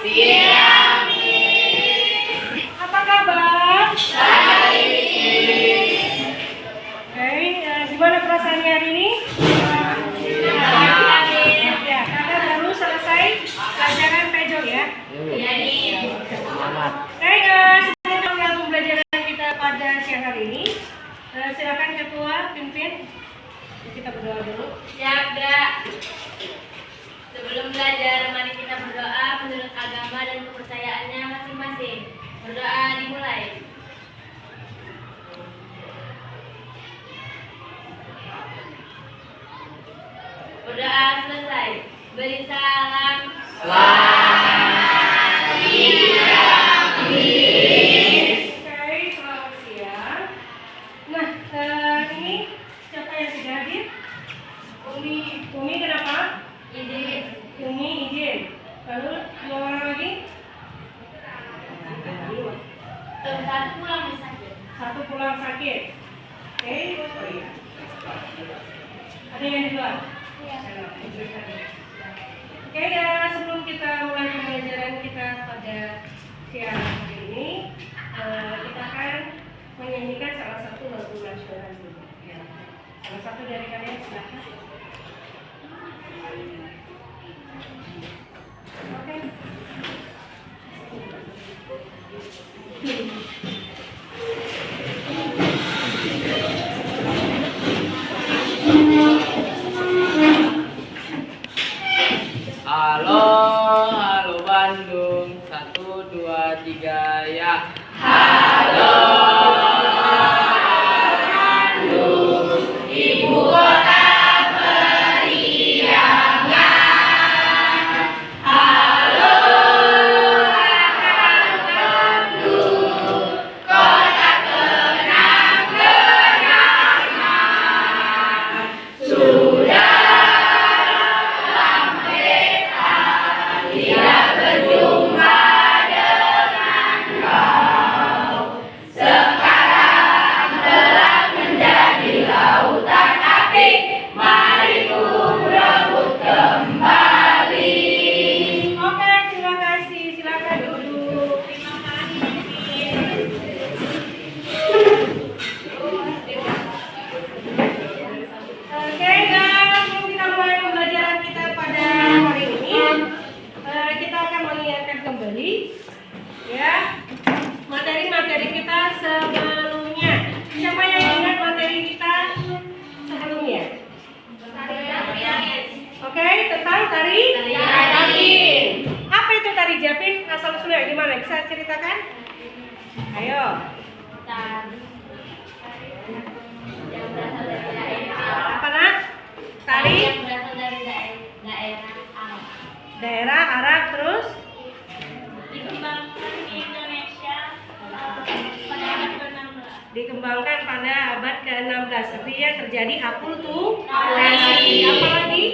Siang. Apa kabar? Baik. Oke, gimana perasaannya hari ini? Ya, kakak baru selesai pelajaran pejok ya. Iya nih. Selamat. Oke, sebelum kita pembelajaran kita pada siang hari ini, silakan ketua pimpin. Kita berdoa dulu. Siap, Dra. Sebelum belajar, mari kita berdoa menurut agama dan kepercayaannya masing-masing. Berdoa dimulai. Berdoa selesai. Beri salam. Oke, selamat siang. Nah, ini siapa yang sudah hadir? Umi kenapa? Izin. Umi izin. Lalu dua orang lagi? Satu pulang sakit. Satu pulang sakit. Oke. Ada yang di luar? Oke ya, sebelum kita mulai pembelajaran kita pada siang hari ini, kita akan menyanyikan salah satu lagu nasional dulu. Ya. Salah satu dari kalian silakan. Oke. Halo, halo Bandung. 1, 2, 3 ya. Ibu kota Oke, terima kasih. Silakan duduk. Oke, dan sebelum kita mulai pembelajaran kita pada hari ini, kita akan mengingatkan kembali ya materi-materi kita sebelumnya. Siapa yang ingat materi kita sebelumnya? Oke, tentang tari Japin. Apa itu tari Japin? Asal usulnya gimana? Bisa ceritakan? Ayo. yang berasal dari daerah Apa nak? Tari yang berasal dari daerah Arab. daerah Arab terus Dikembangkan di Indonesia pada abad ke-16. dikembangkan pada abad ke-16. Artinya terjadi akulturasi. Apa lagi?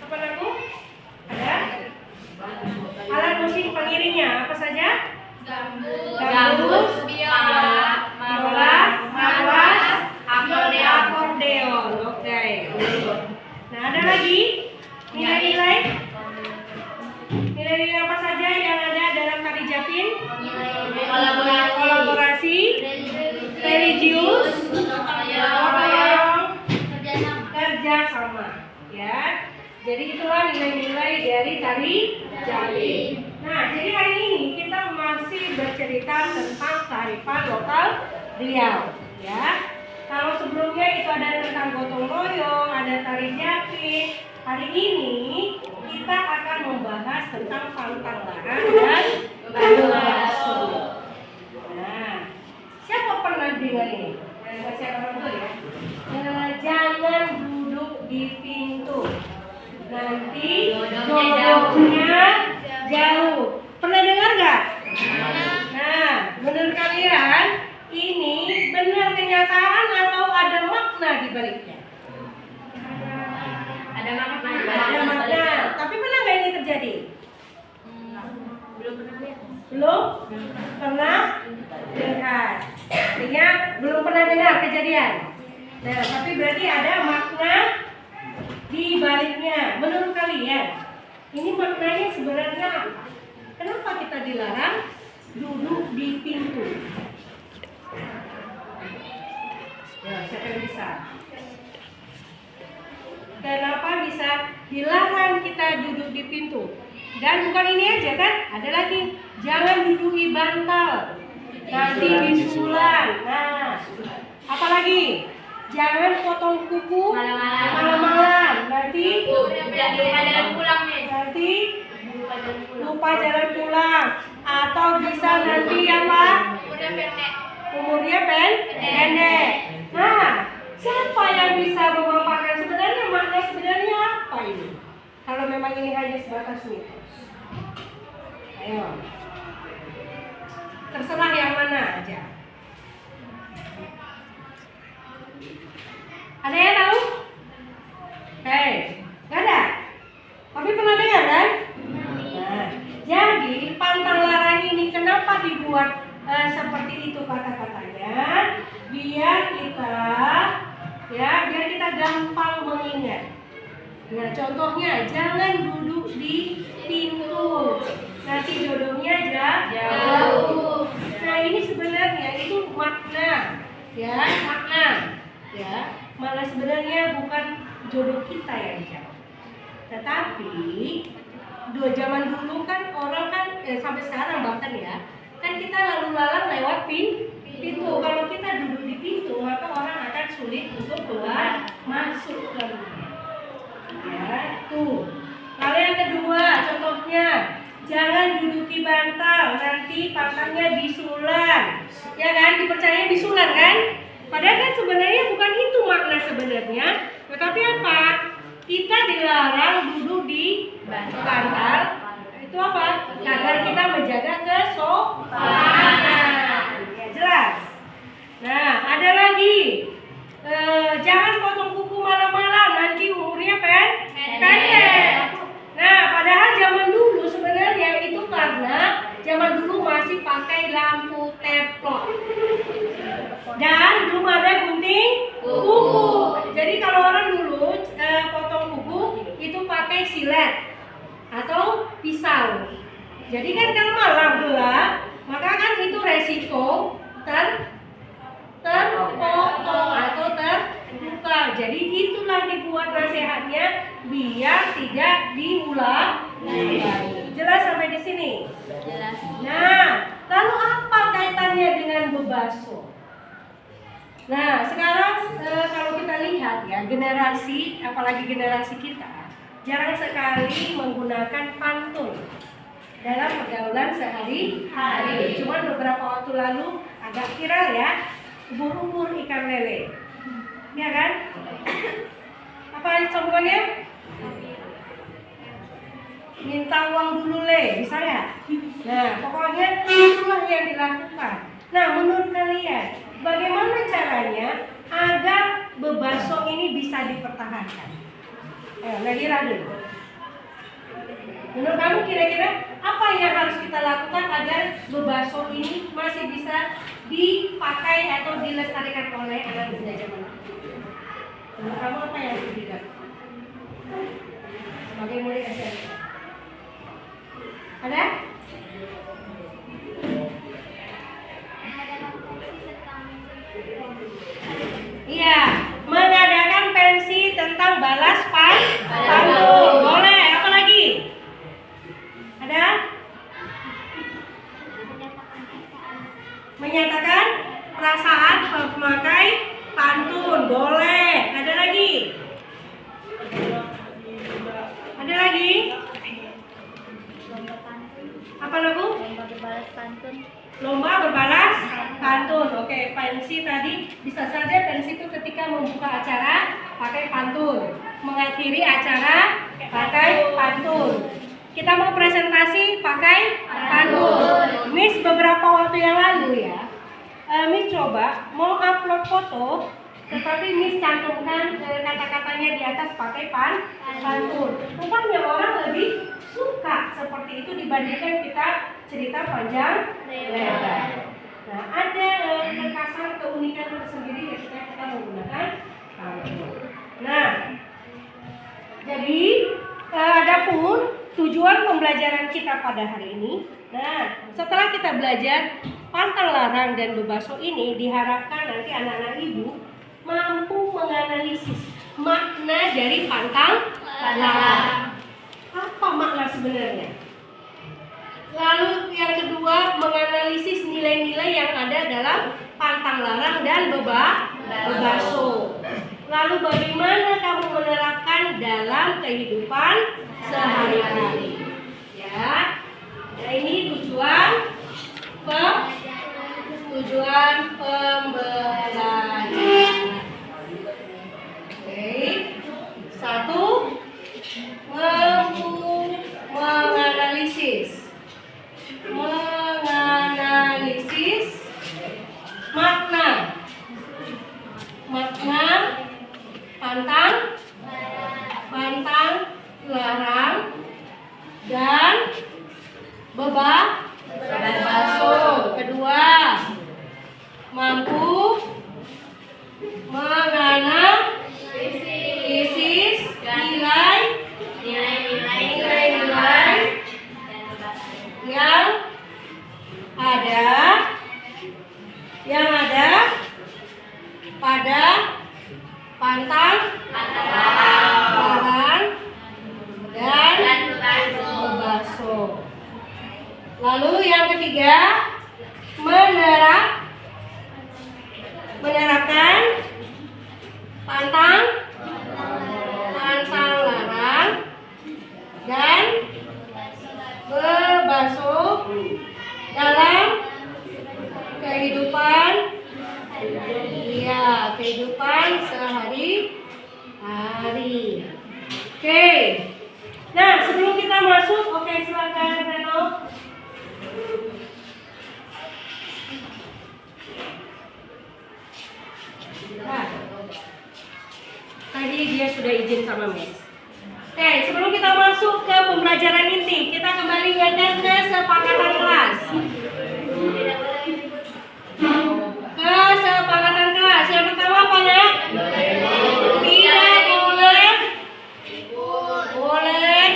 Apa lagu? Ada? Alat musik pengiringnya apa saja? Gambus, biola, marwas, akordeon. Oke. Nah, ada lagi nilai-nilai? Nilai-nilai apa saja yang ada dalam tari Japin? Kolaborasi, religius, gotong royong, kerja sama. Ya. Jadi itulah nilai-nilai dari tari Japin. Nah, jadi hari ini kita masih bercerita tentang kearifan lokal Riau, ya. Kalau sebelumnya itu ada tentang gotong royong, ada tari Japin. Hari ini kita akan membahas tentang pantang larang dan basuh. Nah, siapa pernah dengar ini? Siapa pernah ya? Jangan duduk di pintu. Nanti jodohnya jauh. Pernah dengar nggak? Nah, menurut kalian ini benar kenyataan atau ada makna di baliknya? Ada makna. Ada makna. Tapi pernah nggak ini terjadi? Belum pernah lihat. Belum pernah dengar. Artinya belum pernah dengar kejadian. Nah, tapi berarti ada makna di baliknya. Menurut kalian, ini maknanya sebenarnya apa? Kenapa kita dilarang duduk di pintu? Ya, siapa yang bisa? Kenapa bisa dilarang kita duduk di pintu? Dan bukan ini aja kan? Ada lagi, jangan duduki bantal, nanti bisulan. Nah, apalagi? Jangan potong kuku malam-malam, nanti lupa jalan pulang nih. nanti lupa jalan pulang, atau bisa nanti apa? Udah pendek. Umurnya pendek. Nah, siapa yang bisa memaparkan sebenarnya makna sebenarnya apa ini? Kalau memang ini hanya sebatas mitos. Ayo. Terserah yang mana aja. Ada yang tahu? Hei, nggak ada? Tapi pernah dengar kan? Nah, jadi pantang larang ini kenapa dibuat seperti itu kata-katanya? Biar kita gampang mengingat. Nah, contohnya jangan duduk di pintu, nanti jodohnya jauh. Nah, ini sebenarnya itu makna, malah sebenarnya bukan jodoh kita yang jauh. Tetapi zaman dulu kan orang kan sampai sekarang bahkan ya, kan kita lalu lalang lewat pintu. Kalau kita duduk di pintu, maka orang akan sulit untuk keluar masuk ke rumah. Ya, tuh. Lalu yang kedua, contohnya jangan duduki bantal, nanti pakannya bisulan. Ya kan, dipercaya bisulan kan? Padahal kan sebenarnya bukan itu makna sebenarnya. Tetapi apa? Kita dilarang duduk di bantal. Itu apa? Agar kita menjaga kesopanan. Ya, jelas. Nah, ada lagi. Jangan potong kuku malam-malam, nanti umurnya pendek. Nah, padahal zaman dulu sebenarnya itu karena zaman dulu masih pakai lampu teplok dan belum ada gunting kuku. Jadi kalau orang dulu potong kuku itu pakai silet atau pisau. Jadi kan kalau malam gelap, maka kan itu resiko terpotong atau terluka. Jadi itulah dibuat nasihatnya biar tidak diulang. Jelas sampai di sini? Jelas. Nah, lalu apa kaitannya dengan bebaso? Nah, sekarang kalau kita lihat ya, generasi, apalagi generasi kita, jarang sekali menggunakan pantun dalam pergaulan sehari-hari. Cuma beberapa waktu lalu agak viral ya, ubur-ubur ikan lele. Ya kan? Apa sambungannya? Minta uang dulu le, bisa ya? Nah, pokoknya itulah yang dilakukan. Nah, menurut kalian, bagaimana caranya agar bebaso ini bisa dipertahankan? Nadira dulu. Menurut kamu kira-kira apa yang harus kita lakukan agar bebaso ini masih bisa dipakai atau dilestarikan oleh anak muda zaman now? Menurut kamu apa yang harus dilakukan? Sebagai murid SMP. Ada? Iya, mengadakan pensi tentang balas pantun. Boleh, apa lagi? Ada? Menyatakan perasaan memakai pantun. Boleh. Ada lagi? Ada lagi? Apa lagu? Lomba berbalas pantun. Lomba berbalas pantun. Oke, pensi tadi bisa saja pensi itu ketika membuka acara pakai pantun, mengakhiri acara pakai pantun. Kita mau presentasi pakai pantun. Miss beberapa waktu yang lalu ya, Miss coba mau upload foto, tetapi Miss cantumkan kata-katanya di atas pakai pantun. Rupanya orang lebih suka seperti itu dibandingkan kita cerita panjang lebar. Nah, ada kekhasan keunikan tersendiri ketika kita menggunakan pantun. Nah, jadi adapun tujuan pembelajaran kita pada hari ini. Nah, setelah kita belajar pantang larang dan bebaso ini, diharapkan nanti anak-anak ibu mampu menganalisis makna dari pantang larang. Apa makna sebenarnya? Lalu yang kedua, menganalisis nilai-nilai yang ada dalam pantang larang dan bebaso. Lalu bagaimana kamu menerapkan dalam kehidupan sehari-hari? Ya, nah ini tujuan pembelajaran. Oke, satu, menganalisis makna pantang larang dan bebaso. Kedua, mampu menganalisis nilai-nilai yang ada pada pantang larang dan bebaso. Lalu yang ketiga, menerapkan pantang larang dan bebaso dalam kehidupan sehari-hari. Oke. Nah, sebelum kita masuk, silakan Reno. Nah, tadi dia sudah izin sama Miss. Oke, sebelum kita masuk ke pembelajaran inti, kita kembali ingatkan kesepakatan kelas. Kesepakatan kelas. Yang pertama apa, Nak? Tidak boleh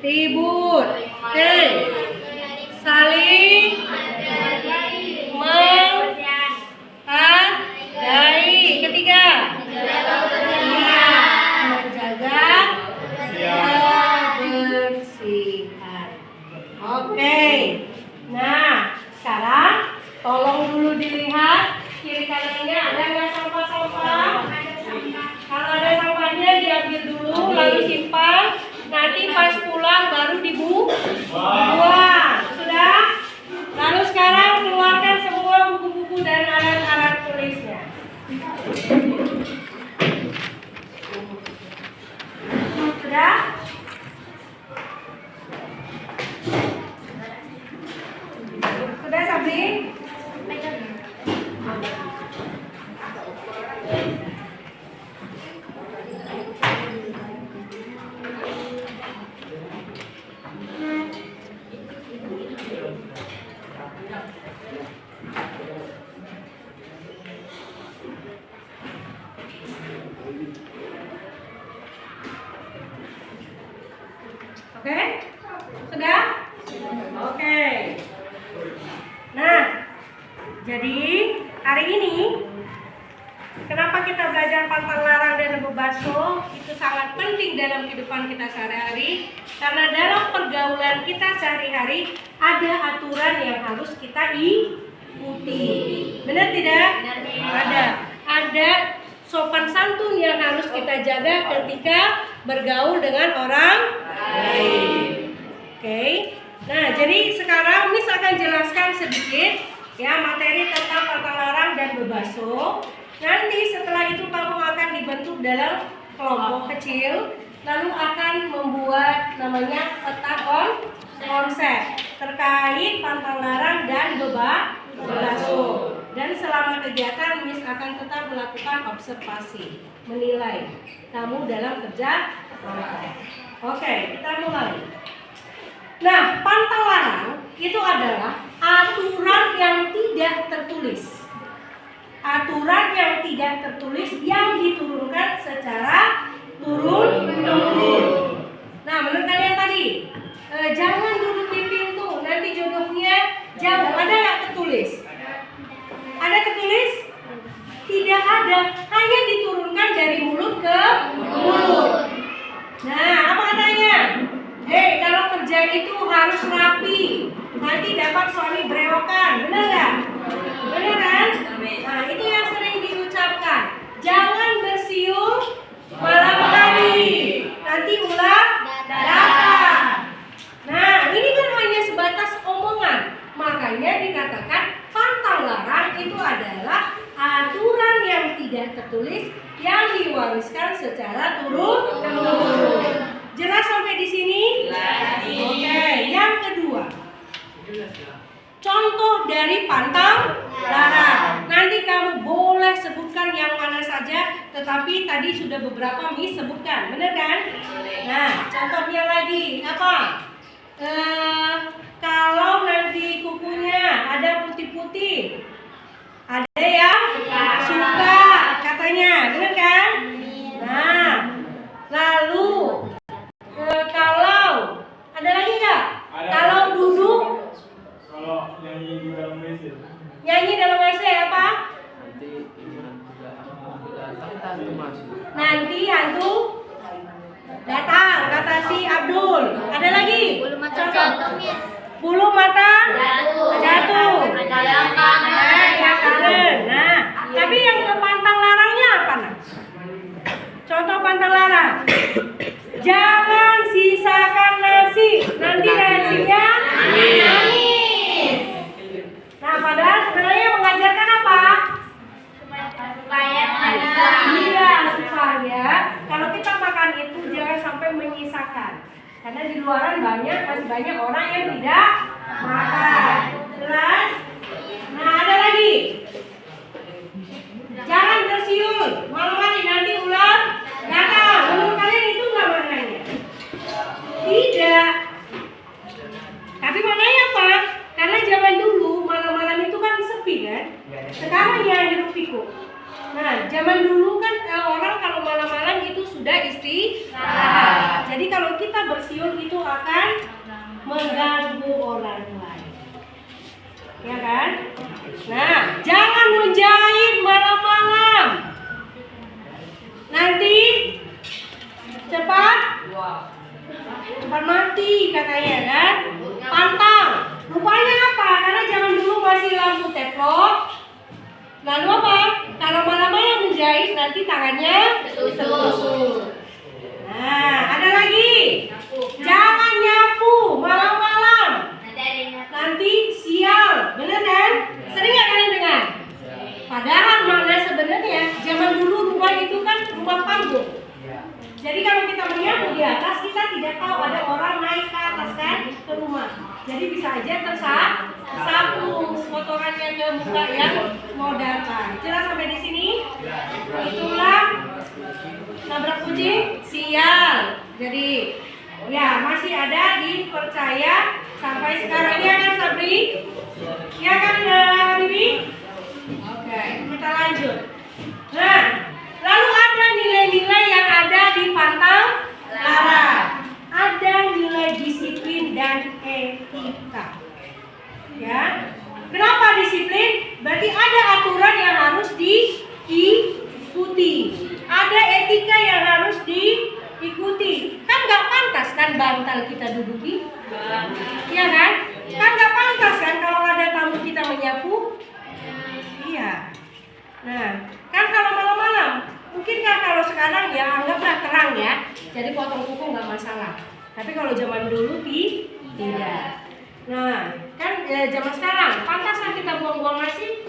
ribut. Oke. Saling menghargai. Ketiga, menjaga kebersihan. Oke. Nah, sekarang tolong dulu dilihat kiri kanannya ada nggak sampah-sampah? Kalau ada sampahnya diambil dulu, lalu simpan. Nanti pas pulang baru dibuang. Sudah? Lalu sekarang keluarkan semua buku-buku dan alat-alat tulisnya. Sudah? Sudah, Sabri? Oke? Sudah? Oke. Nah, jadi hari ini kenapa kita belajar pantang larang dan bebaso? Itu sangat penting dalam kehidupan kita sehari-hari, karena dalam pergaulan kita sehari-hari ada aturan yang harus kita ikuti. Benar tidak? Ada sopan santun yang harus kita jaga ketika bergaul dengan orang lain. Oke. Nah, jadi sekarang Miss akan jelaskan sedikit ya materi tentang pantang larang dan bebaso. Nanti setelah itu kamu akan dibentuk dalam kelompok kecil, lalu akan membuat namanya peta konsep terkait pantang larang dan bebaso. Dan selama kegiatan Miss akan tetap melakukan observasi, menilai kamu dalam kerja kelompok. Oke, kita mulai. Nah, pantang larang itu adalah aturan yang tidak tertulis. Aturan yang tidak tertulis yang diturunkan secara turun-temurun. Nah, menurut kalian tadi, jangan duduk di pintu, nanti jodohnya jauh. Ada nggak tertulis? Ada tertulis? Tidak ada, hanya diturunkan dari mulut ke mulut. Nah, apa katanya? Hei, kalau kerja itu harus rapi, nanti dapat suami berewokan, benar nggak? Benar kan? Nah, itu yang sering diucapkan. Jangan bersiul malam hari, nanti ular datang. Nah, ini kan hanya sebatas omongan, makanya dikatakan pantang larang itu adalah aturan yang tidak tertulis yang diwariskan secara turun-temurun. Jelas sampai di sini? Oke, yang kedua. Contoh dari pantang larang. Nanti kamu boleh sebutkan yang mana saja, tetapi tadi sudah beberapa Miss sebutkan, benar kan? Nah, contohnya lagi apa? Kalau nanti kukunya ada putih-putih, ada yang suka katanya, benar kan? Nah, lalu kalau ada lagi nggak? Kalau duduk, kalau nyanyi di dalam WC. nyanyi dalam WC apa? Nanti hantu datang, kata si Abdul. Ada lagi? Bulu mata jatuh, Miss. Bulu mata jatuh. Ada yang kangen. Yang kangen. Nah, tapi yang pantang larangnya apa, Nak? Contoh pantang larang. Jangan sisakan nasi, nanti nasinya manis. Nah, padahal sebenarnya mengajarkan apa? Supaya Iya, supaya kalau kita makan itu jangan sampai menyisakan. Karena di luaran masih banyak orang yang tidak makan. Jelas? Nah, ada lagi. Jangan bersiul malam hari, nanti ular datang. Menurut kalian itu nggak maknanya? Tidak. Tapi maknanya apa? Karena zaman dulu malam-malam itu kan sepi kan? Sekarang ya hiruk pikuk. Nah, zaman dulu kan orang kalau malam-malam itu sudah istirahat. Jadi kalau kita bersiul itu akan mengganggu orang lain. Ya kan? Nah, jangan menjahit malam-malam. Nanti cepat mati katanya kan? Pantang. Rupanya apa? Karena zaman dulu masih lampu teplok. Lalu apa? Kalau malam-malam menjahit nanti tangannya tertusuk. Nah, ada lagi. Jangan nyapu malam-malam. Nanti sial, bener kan? Sering nggak kalian dengar? Padahal makna sebenarnya zaman dulu rumah itu kan rumah panggung. Jadi kalau kita menyapu di atas, kita tidak tahu ada orang naik ke atas kan ke rumah. Jadi bisa aja tersapu kotorannya ke muka yang mau datang. Jelas sampai di sini? Itulah nabrak kucing sial. Jadi ya masih ada dipercaya sampai sekarang ya kan Sabri? Ya kan Bibi? Oke, kita lanjut. Nah, lalu ada nilai-nilai yang ada di pantang larang. Ada nilai disiplin dan etika. Ya. Kenapa disiplin? Berarti ada aturan yang harus diikuti. Ada etika yang harus diikuti. Kan nggak pantas kan bantal kita duduki? Iya kan? Kan nggak pantas kan kalau ada tamu kita menyapu? Iya. Nah, kan kalau malam-malam, mungkinkah kalau sekarang ya anggaplah terang ya, jadi potong kuku nggak masalah. Tapi kalau zaman dulu tidak. Nah, kan zaman sekarang, pantaskah kita buang-buang nasi?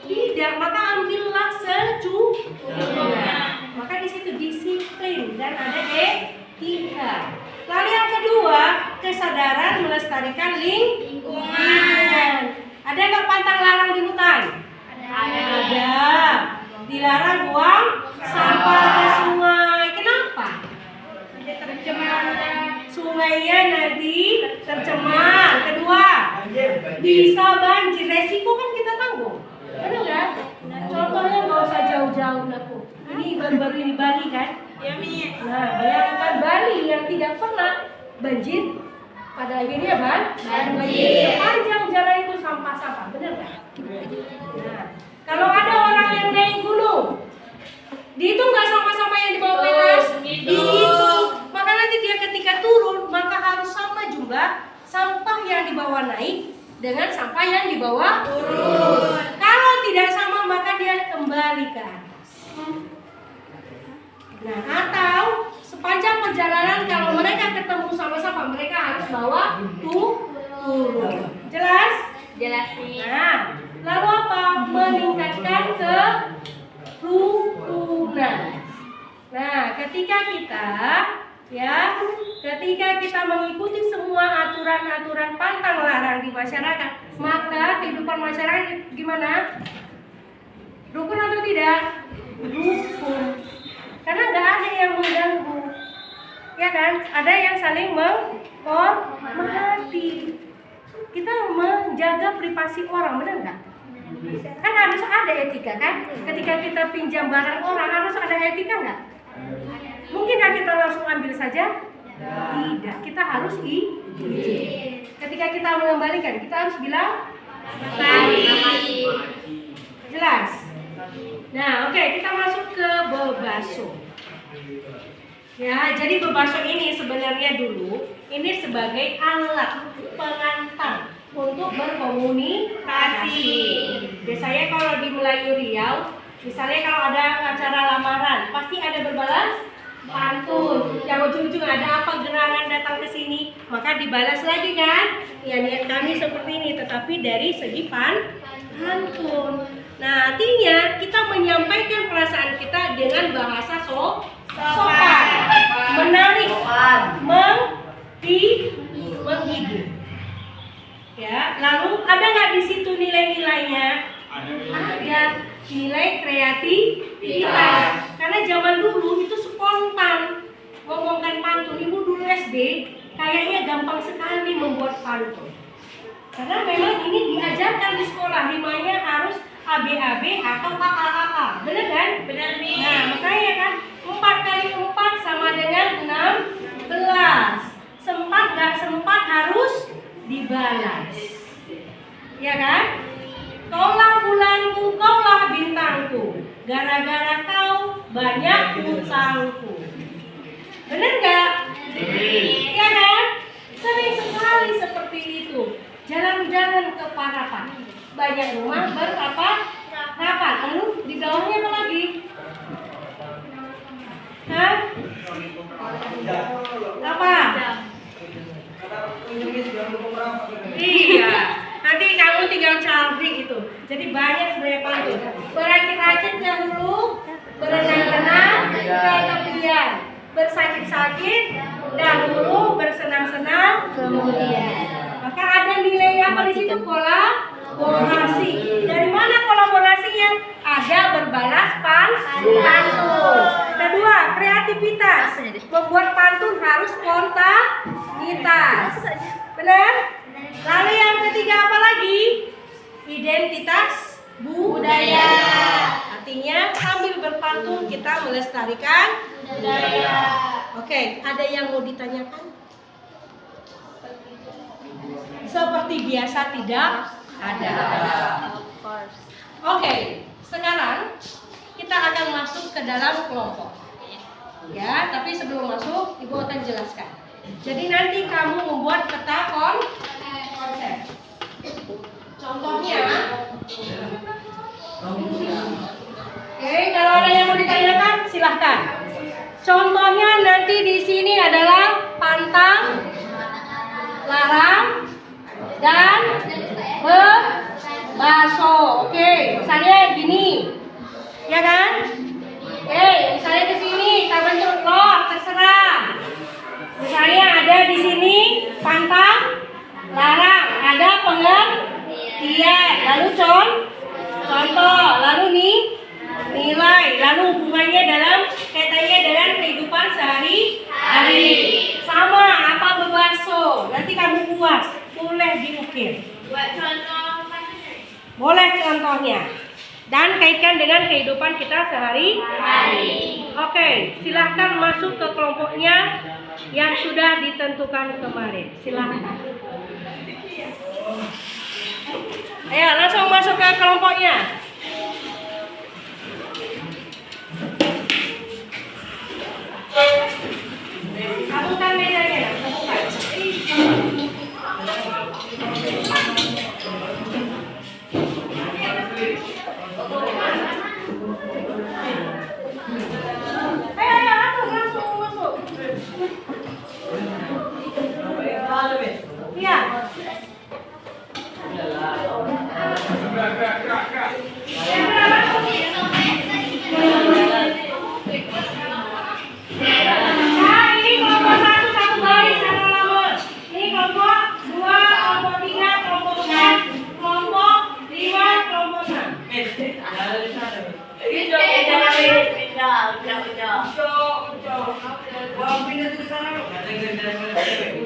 Tidak, maka ambillah secukupnya. Maka di situ disiplin dan ada etika. Lalu yang kedua, kesadaran melestarikan lingkungan. Ada nggak pantang larang di hutan? Ada. Dilarang buang sampah ke sungai. Kenapa? Tercemar. Sungainya nanti tercemar. Kedua, bisa banjir. Resiko kan kita tanggung. Benar nggak? Contohnya nggak usah jauh-jauh lah. Ini baru-baru ini Bali kan. Nah, bayangkan Bali yang tidak pernah banjir, pada akhirnya banjir. Sepanjang jalan itu sampah-sampah, benar nggak? Nah, kalau ada orang yang naik gunung, dihitung nggak sampah-sampah yang dibawa Penas? Dihitung. Maka nanti dia ketika turun, maka harus sama jumlah sampah yang dibawa naik dengan sampah yang dibawa turun. Kalau tidak sama, maka dia kembali ke atas. Nah, atau sepanjang perjalanan kalau mereka ketemu sama sampah, mereka harus bawa turun. Jelas? Jelas nih. Nah, lalu apa? Meningkatkan kerukunan. Nah, ketika kita mengikuti semua aturan-aturan pantang larang di masyarakat, maka kehidupan masyarakat gimana? Rukun atau tidak? Rukun. Karena nggak ada yang mengganggu, ya kan? Ada yang saling menghormati. Kita menjaga privasi orang, benar nggak? Kan harus ada etika kan? Ketika kita pinjam barang orang harus ada etika nggak? Mungkinkah kita langsung ambil saja? Tidak, kita harus izin. Ketika kita mengembalikan, kita harus bilang Baik. jelas. Nah, oke, kita masuk ke bebaso. Ya, jadi bebaso ini sebenarnya dulu ini sebagai alat pengantar untuk berkomunikasi. Biasanya kalau di Melayu Riau, misalnya kalau ada acara lamaran, pasti ada berbalas pantun. Yang ujung-ujung ada apa gerangan datang ke sini, maka dibalas lagi kan? Ya, niat kami seperti ini, tetapi dari segi pantun. Nah, artinya kita menyampaikan perasaan kita dengan bahasa sopan, menarik, menghibur. Ya, lalu ada nggak di situ nilai-nilainya? Ada nilai kreativitas. Karena zaman dulu itu spontan ngomongkan pantun. Ibu dulu SD kayaknya gampang sekali membuat pantun. Karena memang ini diajarkan di sekolah, rimanya harus ABAB atau KKKK. Benar kan? Benar nih. Nah, makanya kan 4 kali 4 sama dengan 16. Sempat gak sempat harus dibalas. Ya kan? Kaulah bulanku, kaulah bintangku, gara-gara kau banyak utangku. Benar gak? Ya kan? Sering sekali seperti itu. Jalan-jalan ke Parapat, banyak rumah rapat. Lalu di bawahnya apa lagi? Hah? Apa? Iya. Nanti kamu tinggal cari itu. Jadi banyak sebenarnya pantun. Berakit-rakit dahulu, berenang-renang ke tepian, bersakit-sakit dahulu, bersenang-senang kemudian. Maka ada nilai apa di situ? Kolaborasi. Dari mana kolaborasinya? Ada berbalas pantun. Kedua, kreativitas. Membuat pantun harus spontanitas. Benar? Lalu yang ketiga apa lagi? Identitas budaya. Artinya sambil berpantun kita melestarikan budaya. Oke, ada yang mau ditanyakan? Seperti biasa tidak ada. Oke, sekarang kita akan masuk ke dalam kelompok. Ya, tapi sebelum masuk, Ibu akan jelaskan. Jadi nanti kamu membuat peta konsep. Contohnya, oke, kalau ada yang mau ditanyakan, silahkan. Contohnya nanti di sini adalah pantang, larang, dan bebaso. Oke, misalnya gini, ya kan? Oke, misalnya di sini tangan ceklok, terserah. Misalnya ada di sini pantang, larang, ada pengertian, lalu contoh, lalu nih nilai, lalu hubungannya dalam kaitannya dengan kehidupan sehari-hari. Sama apa bebaso, nanti kamu puas, boleh diukir. Buat contoh. Boleh contohnya. Dan kaitkan dengan kehidupan kita sehari-hari. Oke, silahkan masuk ke kelompoknya yang sudah ditentukan kemarin. Silahkan. Ayo langsung masuk ke kelompoknya. Satukan mejanya, satukan. Ayo, langsung masuk. Iya. Nah, ini kelompok 1 satu baris satu nomor. Ini kelompok 2, kelompok 3, kelompok 4, kelompok 5, kelompok 6.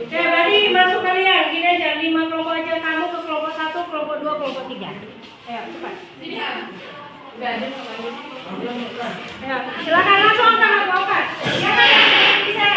Oke, berarti masuk kalian. Gini aja, 5 kelompok aja. Kamu ke kelompok 1, kelompok 2, kelompok 3. Ayo, cepat. Ayo, silakan langsung angkat kelompok. Jangan bisa.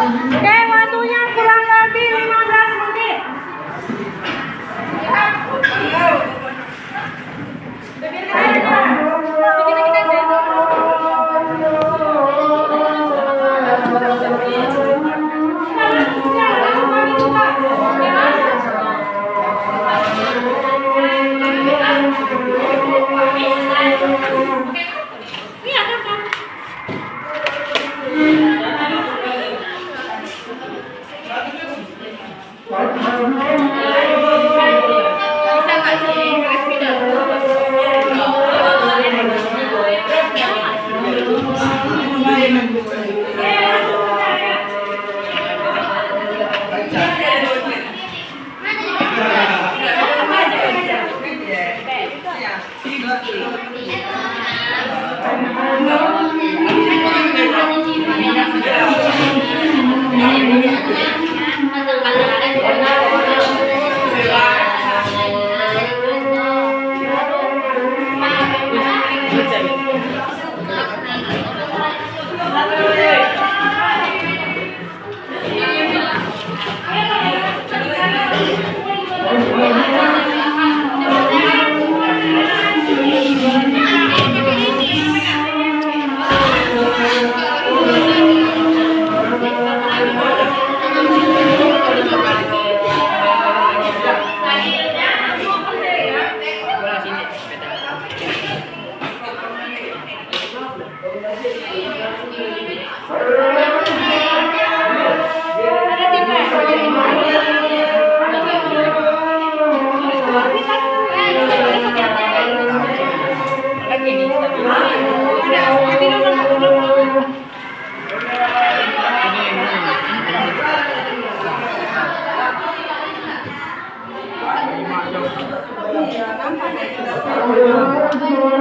Oke, waktunya kurang lebih 15 menit.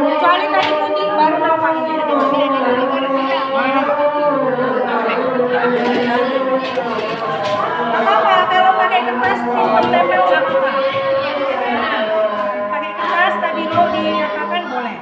Kecuali tadi putih baru nampaknya. Apa kalau pakai kertas sistem tempel nggak apa-apa. Pakai kertas stabilo diapakan boleh.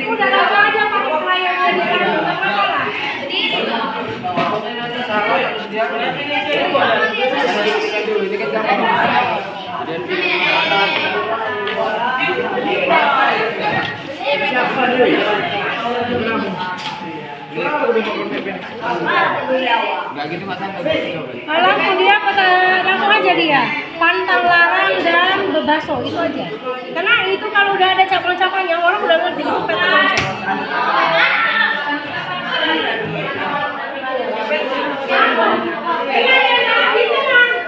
Udah langsung aja pakai layar di sana, nggak masalah. Langsung dia langsung aja dia pantang larang dan bebaso itu aja. Karena itu kalau udah ada cabang-cabangnya orang udah ngerti itu peta konsep.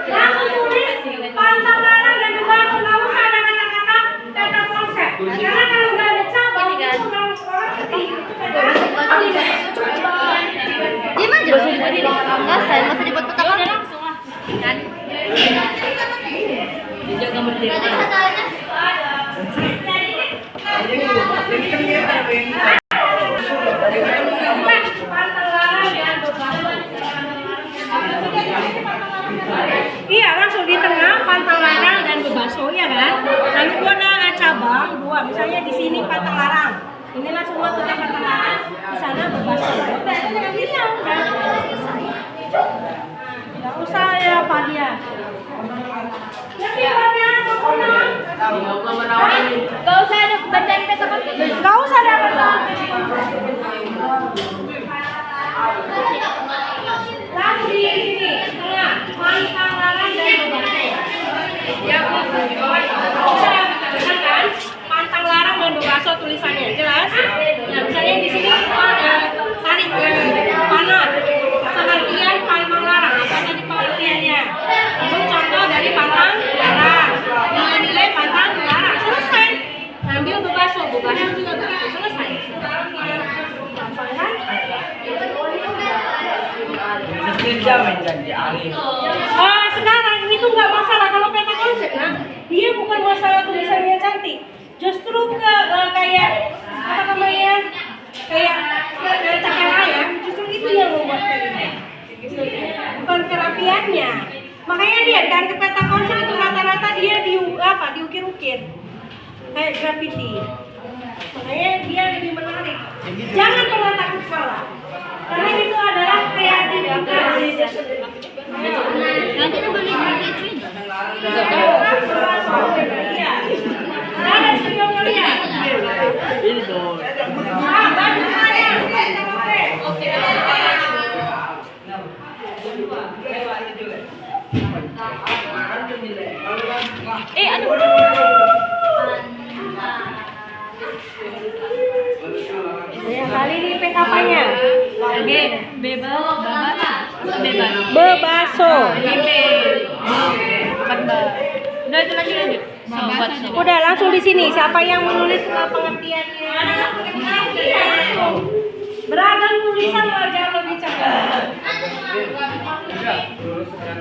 Langsung tulis pantang larang dan bebaso, nggak usah ada kata-kata peta konsep. Karena kalau udah ada cabang itu orang ngerti. Dia mah jelas tadi enggak saya masih dibuat peta kan langsung lah kan dijaga merdeka. Iya, langsung di tengah pantang larang dan bebaso ya kan. Lalu gua ada cabang dua, misalnya di sini pantang larang. Ini langsung buat pantang larang, di sana bebaso. Udah, jangan bilang udah. Enggak usah ya Pak dia. Gak usah ada bacain peta konsep. Enggak usah ada apa-apa. Langsung di sini, tengah, pantang larang dan bebaso. Ya, kan? Pantang larang dan bebaso tulisannya jelas. Nah, misalnya di sini tarik panah. Pengertian pantang larang, apa tadi pengertiannya? Lalu contoh dari pantang larang, nilai-nilai pantang larang, selesai. Ambil bebaso juga begitu, selesai. Gampang kan? Oh, sekarang itu nggak masalah kalau peta konsep, nah dia bukan masalah tulisannya cantik, justru kayak apa namanya kayak cakar ayam, justru itu yang membuat kayak bukan kerapiannya. Makanya lihat kan ke peta konsep itu rata-rata dia diukir-ukir kayak graffiti. Makanya dia lebih menarik. Jangan pernah takut salah. Karena itu adalah kreativitas. Nanti itu boleh begitu. Ada sebelumnya lihat. Ini dong. Bantu saya. Oke. Yang kali ini PKP-nya Bebaso. Udah itu lanjut. Udah langsung di sini. Siapa yang menulis pengertiannya? Beragam tulisan wajah lebih cepat.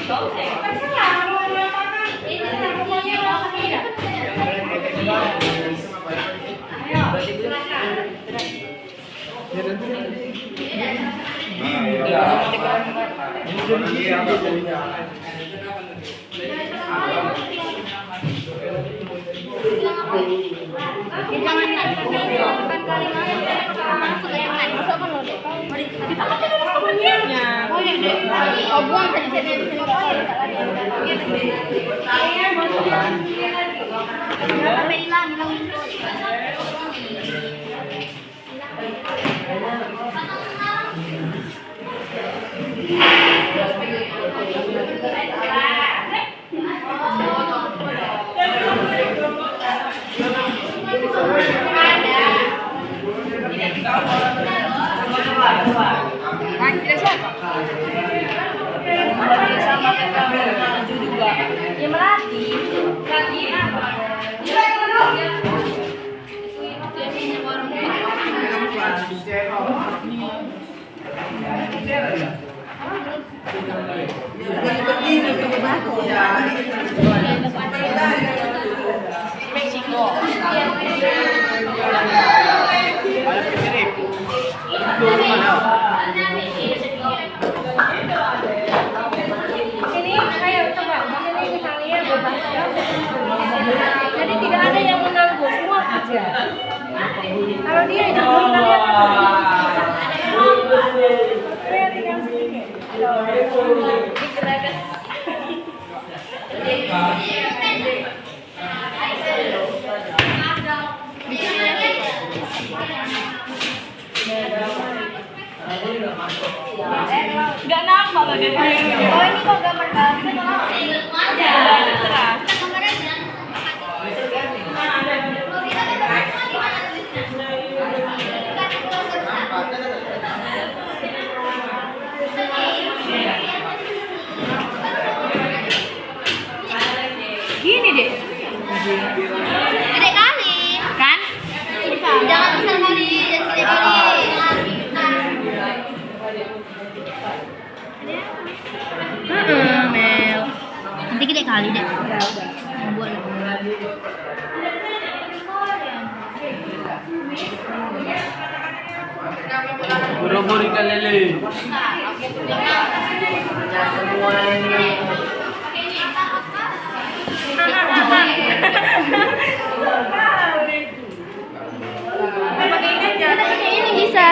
Terserah mau mengatakan ini pokoknya langsung tidak. Ayo, silakan. Ini ayo coba, ini misalnya bebas ya. Jadi tidak ada yang menanggung, semua kerja. Kalau dia itu kalian tinggal sedikit. Gak nampak lagi. Oh ini kok gambar Gini deh. Gede kali kan? Jangan besar kali, jangan gede kali. Mel. Nanti gede kali deh. Buat. Buru-buru ikan lele. Semua ini. Ini bisa.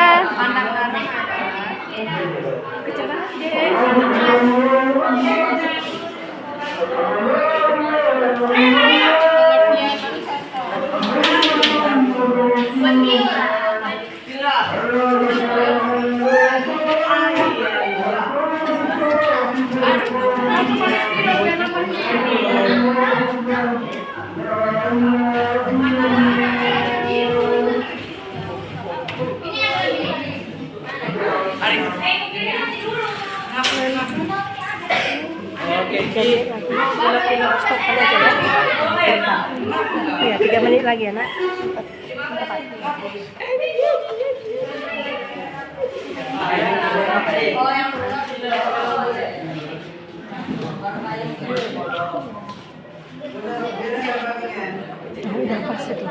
Stop aja ya. Iya, 3 menit lagi ya, Nak. Udah pas itu.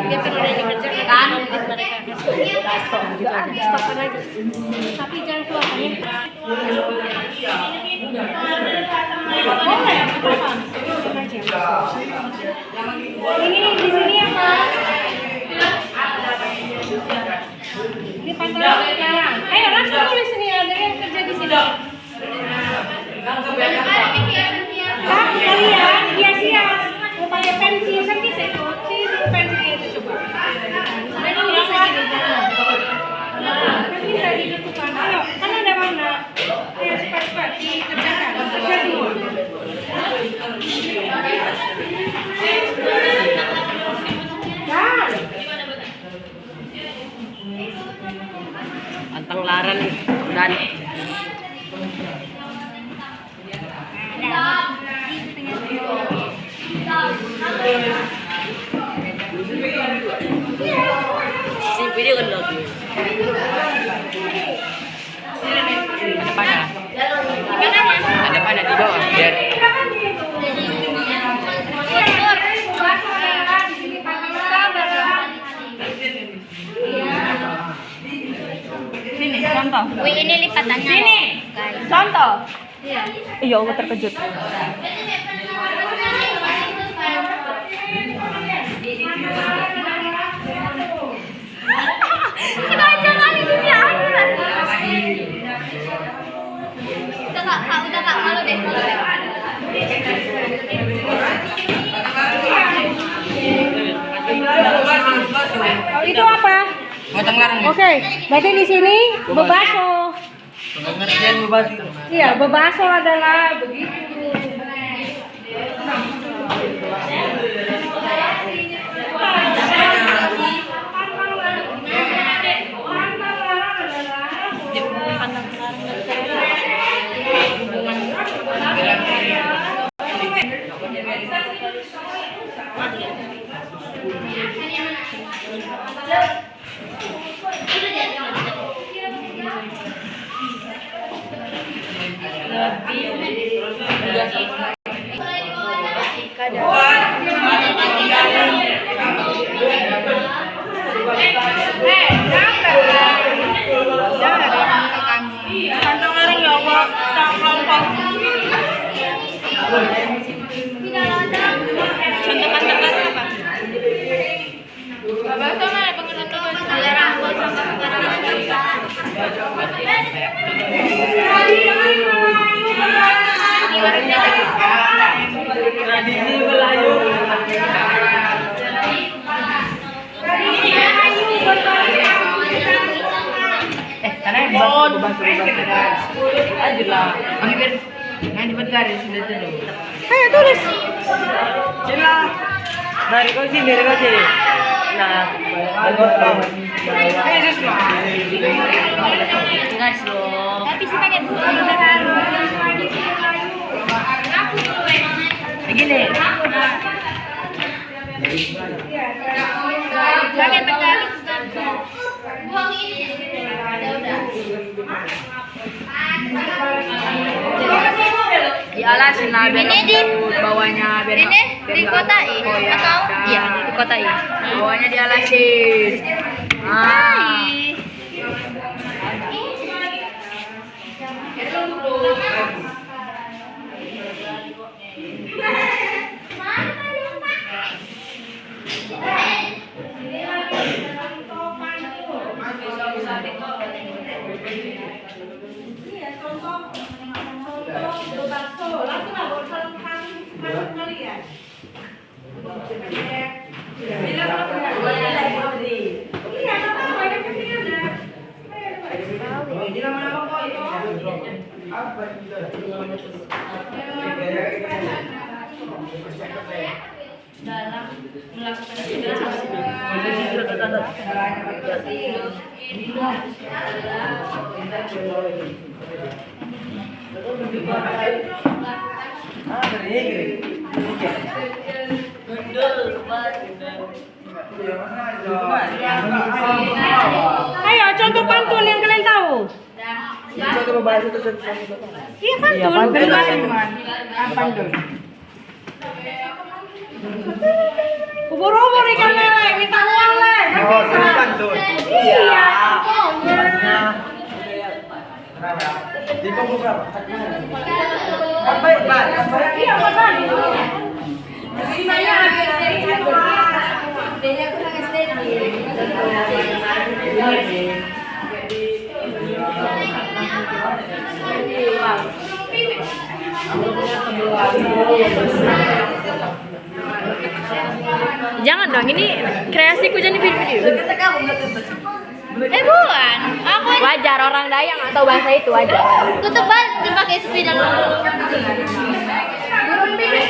Dia pernah dikerjakan kan mereka. Stopkan aja. Tapi jangan keluar ya. Ini di sini ya Pak. Ini pantauan sekarang. Ayo langsung tulis sini ada yang kerja di sini. Pak kalian hias-hias. Mau pakai pensil kan bisa kunci pensil itu coba. Ini bisa digerakkan. Kan bisa digerakkan. Ayo, kan ada warna. Ayo cepat-cepat dikerjakan. Kerja semua. Anteng laran dan si video kan lagi. Ada pada. Ada pada di bawah. Biar. Sini, contoh. Wih, ini lipatannya. Sini, Guys. contoh. Iya. Iya, aku terkejut. Sengaja kali ini akhirat. Udah kak, malu deh. Itu apa? Matang larang. Oke, berarti di sini bebaso. Pengertian bebas itu. Iya, bebaso adalah begitu. Tradisi Melayu. Karena bebas. Aja lah. Ini kan nggak dibuat garis sudah dulu. Ayo tulis. Cila. Dari kau sini. Nah, Gas loh. Tapi sih pakai buku beneran. Begini. Pakai tegali. Buang ini. Udah. Dialasin lah biar Ini di- lembut, bawahnya biar Ini biar dikotai oh, ya. atau? Iya, dikotai. Bawahnya dialasin. Ah. Dalam melakukan Ayo contoh pantun yang kalian tahu. Iya pantun, berbahasa teman. Pantun. Ubur-ubur ikan lele, minta uang le. Oh, itu pantun. Iya. Di kampung berapa? Iya, betul. Di mana Jangan dong, ini kreasiku jadi video. Bukan. Aku wajar orang Dayak nggak tahu bahasa itu wajar. Tutup banget pakai spidol. Burung pipit.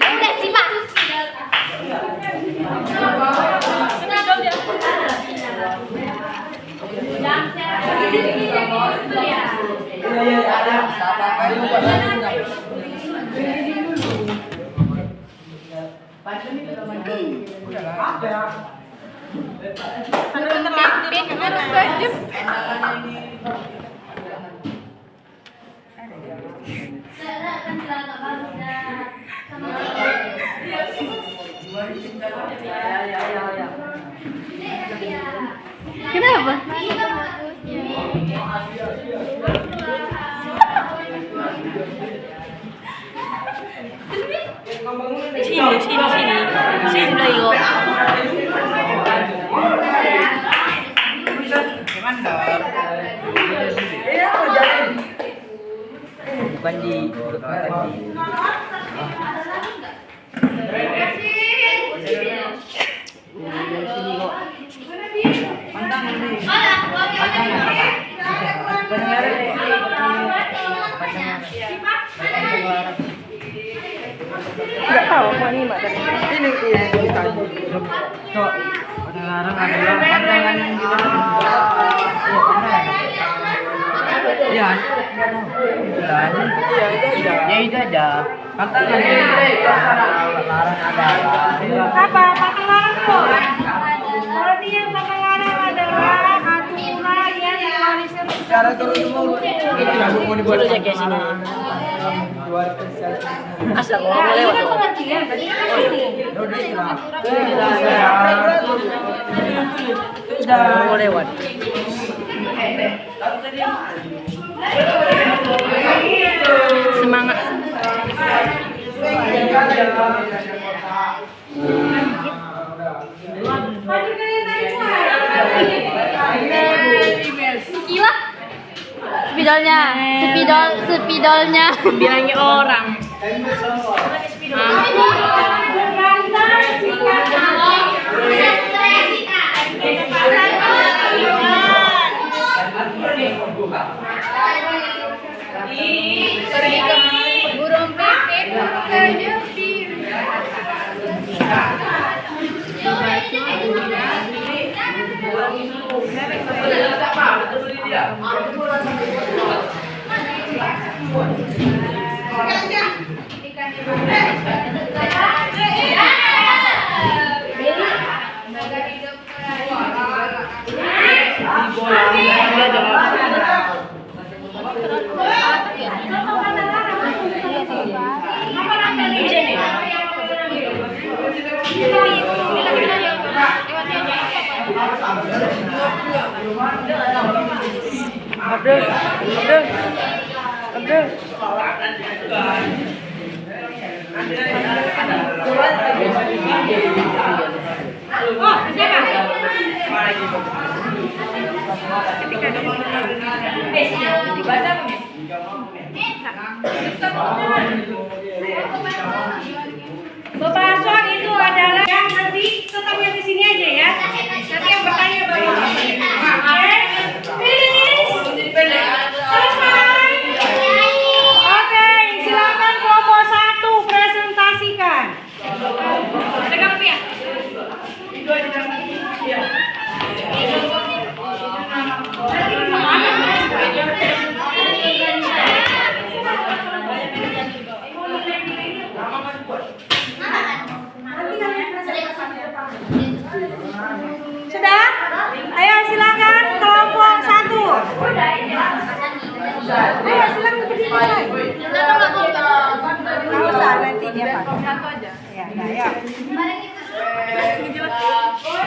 Udah simak. Kenapa? Sini Dayo. Bukan di Enggak tahu apa ini, Mbak. ini sekarang adalah pantangan yang ya ya itu aja pantangan yang larang adalah Apa? Pakalarang kok? Berarti yang pakalarang adalah aturan yang diwariskan secara turun-temurun itu mau dibuat Suruh jaga sini. Asal Nah, mau ini lewat kan dong. pengertian, berarti kan ini. Mau lewat. Semangat. Gila. Spidolnya. Bilangnya orang. Burung pipit. Bapak Aswan itu adalah yang nanti tetap yang di sini aja ya. Nanti yang bertanya baru. Nah, ya. Bareng itu dulu. Oh,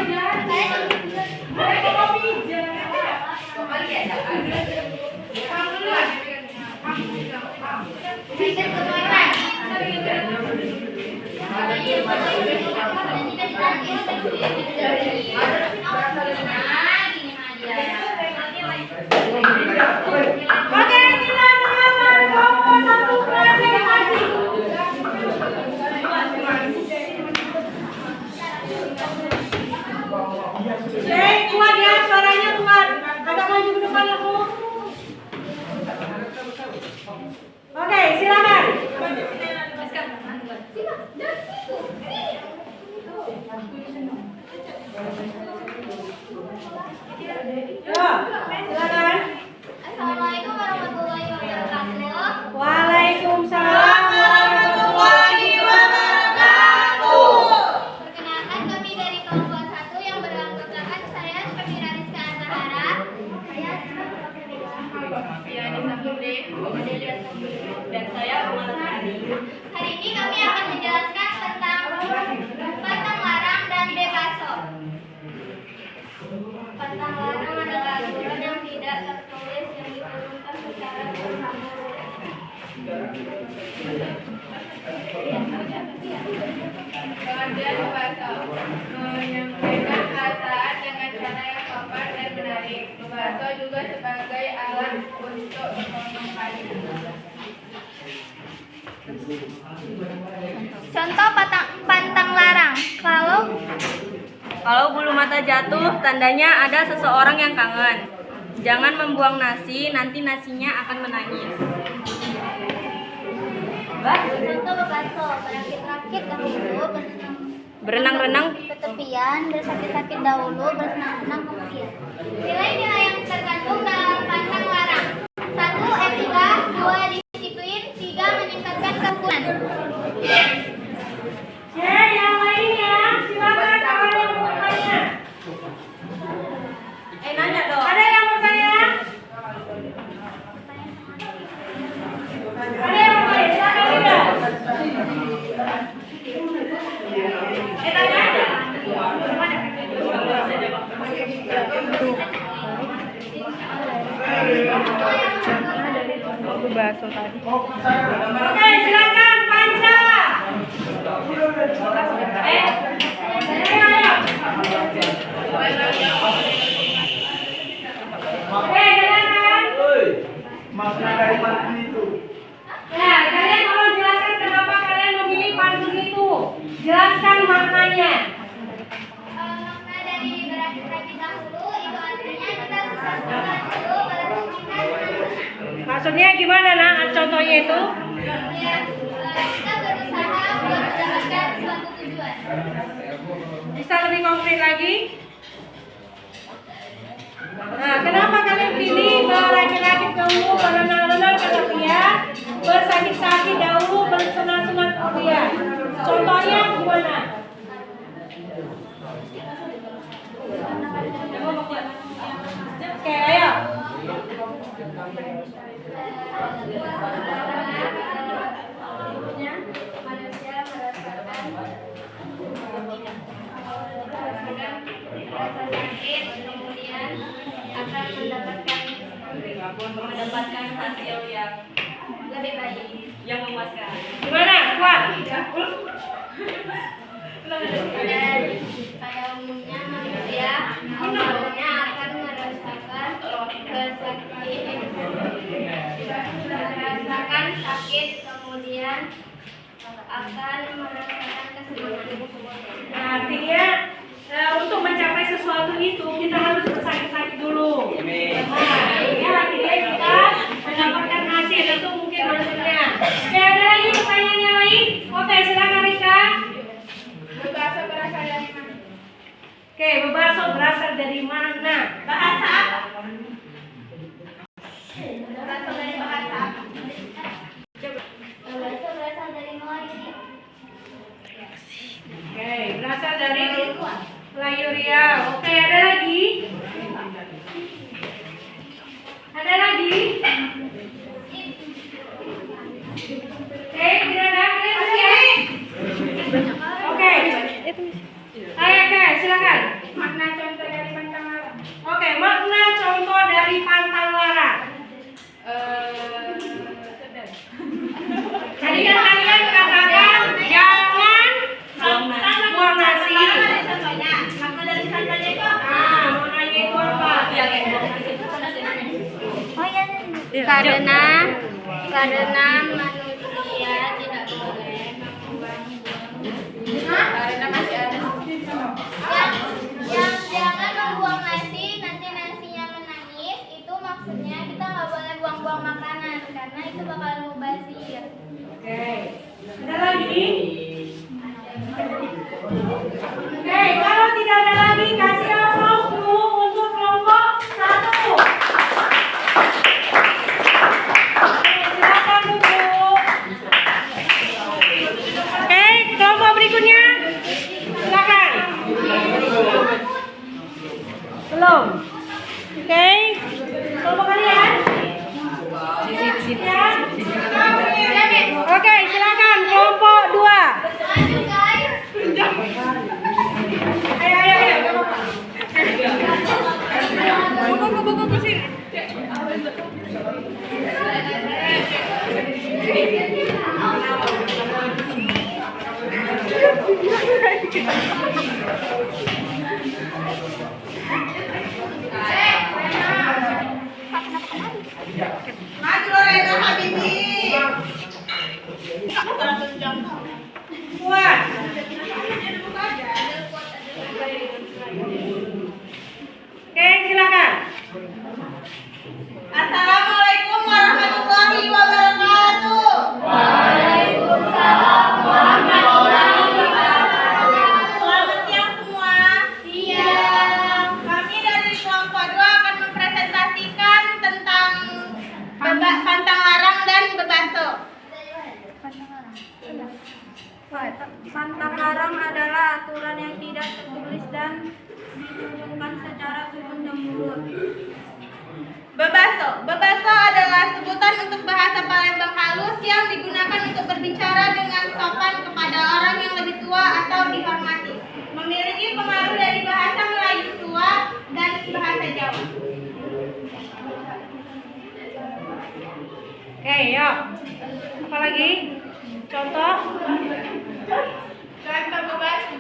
Oke, kita dengarkan kelompok satu presentasi. Kuat ya, suaranya kuat. Agak maju ke depan aku. Oke, silakan. Yo, silakan. Assalamualaikum warahmatullahi wabarakatuh. Waalaikumsalam warahmatullahi wabarakatuh. Perkenalkan kami dari kelompok 1 yang beranggotakan saya Syafira Rizka Azahara. Saya Dan saya Hari ini kami akan menjelaskan tentang pantang larang dan bebaso. Pantang larang adalah aturan yang tidak tertulis yang diturunkan secara bersama. Pengertian bebaso menyampaikan perasaan dengan cara yang sopan dan menarik. Bebaso juga sebagai alat untuk berkomunikasi. Contoh pantang larang. Kalau bulu mata jatuh, tandanya ada seseorang yang kangen. Jangan membuang nasi, nanti nasinya akan menangis. Contoh bebaso, berakit-rakit dahulu, Berenang-renang ke tepian, bersakit-sakit dahulu, bersenang-senang kemudian. Nilai-nilai yang terkandung dalam pantang larang: 1. Etika, 2. Disiplin, 3. Meningkatkan kerukunan. Ya, yang lainnya, silakan kawan yang mau bertanya. nanya dong. Ada yang bertanya? Ada yang bertanya? Silakan Linda. Tanya aja. Bebaso tadi. Oke, silakan Panca. Oke, dengarkan. Makna dari pantun itu. Nah, kalian kalau jelaskan kenapa kalian memilih pantun itu, jelaskan maknanya. Makna dari berakit-rakit dahulu itu artinya kita susah-susah dulu baru kita senang-senang. Maksudnya gimana, Nak? Contohnya itu? Ya, kita berusaha untuk mendapatkan suatu tujuan. Bisa lebih konkret lagi? Nah, kenapa kalian pilih berakit-rakit dahulu, berenang-renang ke tepian, bersakit-sakit dahulu, bersenang-senang kemudian? Contohnya gimana? Oke, ayo. Manusia merasakan rasa sakit, kemudian akan mendapatkan hasil yang lebih baik, Yang memuaskan. Gimana? Kuat? dan pada umumnya manusia awalnya akan merasakan sakit, kemudian akan merasakan kesenangan. Nah, artinya untuk mencapai sesuatu itu kita harus bersakit-sakit dulu. Nah, ya akhirnya kita mendapatkan hasil itu mungkin maksudnya. Oke, ada lagi pertanyaan yang lain? Oke, silakan Rika. Bebaso berasal dari mana? Oke, bebaso berasal dari mana? Bahasa apa? Berasal dari bahasa apa? Berasal dari Melayu. Oke, berasal dari Melayu Riau. Oke, ada lagi? Ada lagi? Oke, tidak ada. Oke, Karena manusia tidak boleh Karena masih ada yang jangan membuang nasi, nanti nasinya menangis. Itu maksudnya kita nggak boleh buang-buang makanan karena itu bakal mubazir. Oke. Ada lagi? Oke, kalau tidak ada lagi kasih aplaus dulu untuk kelompok 1. Silakan duduk. Oke, kelompok berikutnya. Silakan. Belum. Oke. Kelompok kalian? Ya. Oke, silakan kelompok 2. Lanjut guys. Ayo. Buku ke sini. Maju Lorena Habibi. Kuat. Oke, silakan. Assalamualaikum warahmatullahi wabarakatuh. Selamat siang semua. Siang. Kami dari kelompok 2 akan mempresentasikan tentang pantang larang dan bebaso. Pantang larang adalah aturan yang tidak tertulis dan ditunjukkan secara turun-temurun. Bebaso adalah sebutan untuk bahasa Palembang halus yang digunakan untuk berbicara dengan sopan kepada orang yang lebih tua atau dihormati. Memiliki pengaruh dari bahasa Melayu tua dan bahasa Jawa. Oke, yuk. Apa lagi? Contoh? Contoh bebaso.